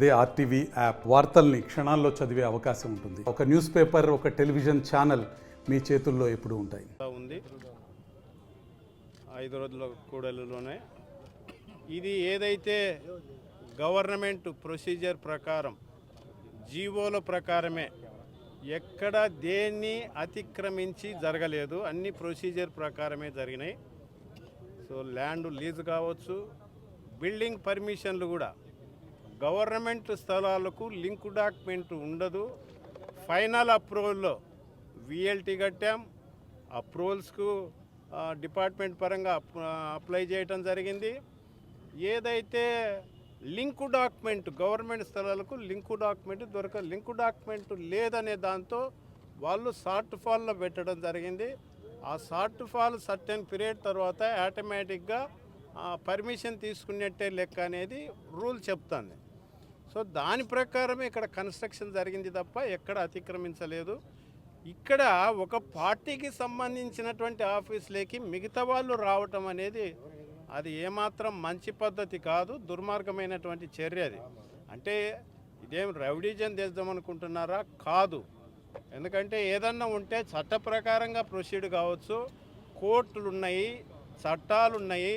అదే RTV app వార్తల్ని క్షణాల్లో చదివే అవకాశం ఉంటుంది. ఒక న్యూస్ పేపర్, ఒక టెలివిజన్ ఛానల్ మీ చేతుల్లో ఎప్పుడూ ఉంటాయి. ఉంది 5 రోజుల కూడలిలోనే ఇది ఏదైతే గవర్నమెంట్ ప్రొసీజర్ ప్రకారం జీవోల ప్రకారమే ఎక్కడ దేన్ని అతిక్రమించి జరగలేదు, అన్ని ప్రొసీజర్ ప్రకారమే జరిగినాయి. సో ల్యాండ్ లీజ్ కావచ్చు, బిల్డింగ్ పర్మిషన్లు కూడా గవర్నమెంట్ స్థలాలకు లింక్ డాక్యుమెంట్ ఉండదు. ఫైనల్ అప్రూవల్లో విఎల్టీ కట్టాం, అప్రూవల్స్కు డిపార్ట్మెంట్ పరంగా అప్లై చేయటం జరిగింది. ఏదైతే లింకు డాక్యుమెంట్ గవర్నమెంట్ స్థలాలకు లింకు డాక్యుమెంట్ లేదనే దాంతో వాళ్ళు షార్ట్ ఫాల్లో పెట్టడం జరిగింది. ఆ షార్ట్ ఫాల్ సర్టెన్ పీరియడ్ తర్వాత ఆటోమేటిక్గా పర్మిషన్ తీసుకున్నట్టే లెక్క అనేది రూల్ చెప్తుంది. సో దాని ప్రకారం ఇక్కడ కన్స్ట్రక్షన్ జరిగింది తప్ప ఎక్కడ అతిక్రమించలేదు. ఇక్కడ ఒక పార్టీకి సంబంధించినటువంటి ఆఫీసులకి మిగతా వాళ్ళు రావటం అనేది అది ఏమాత్రం మంచి పద్ధతి కాదు, దుర్మార్గమైనటువంటి చర్య. అది అంటే ఇదేం రౌడీజం చేద్దామనుకుంటున్నారా? కాదు. ఎందుకంటే ఏదన్నా ఉంటే చట్ట ప్రకారంగా ప్రొసీడ్ కావచ్చు, కోర్టులు ఉన్నాయి, చట్టాలు ఉన్నాయి,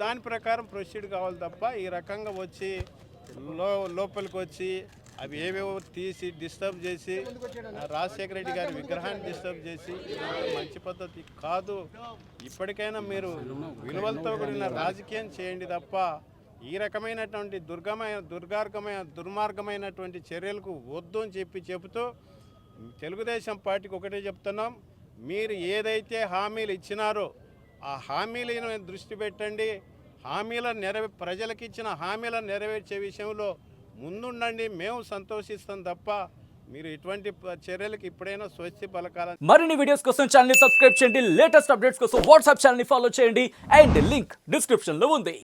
దాని ప్రకారం ప్రొసీడ్ కావాలి తప్ప ఈ రకంగా వచ్చి లోపలికి వచ్చి అవి ఏవేవో తీసి డిస్టర్బ్ చేసి రాజశేఖర రెడ్డి గారి విగ్రహాన్ని డిస్టర్బ్ చేసి మంచి పద్ధతి కాదు. ఇప్పటికైనా మీరు విలువలతో కూడిన రాజకీయం చేయండి తప్ప ఈ రకమైనటువంటి దుర్మార్గమైనటువంటి చర్యలకు వద్దు అని చెబుతూ తెలుగుదేశం పార్టీకి ఒకటే చెప్తున్నాం, మీరు ఏదైతే హామీలు ఇచ్చినారో ఆ హామీలను దృష్టి పెట్టండి. ప్రజలకు ఇచ్చిన హామీలను నెరవేర్చే విషయంలో ముందుండండి. మేము సంతోషిస్తాం తప్ప మీరు ఇటువంటి చర్యలకు ఇప్పుడైనా స్వస్తి పలకాలని. మరిన్ని వీడియోస్ కోసం ఛానల్ ని సబ్స్క్రైబ్ చేయండి, లేటెస్ట్ అప్డేట్స్ కోసం వాట్సాప్ ఛానల్ ని ఫాలో చేయండి అండ్ లింక్ డిస్క్రిప్షన్ లో ఉంది.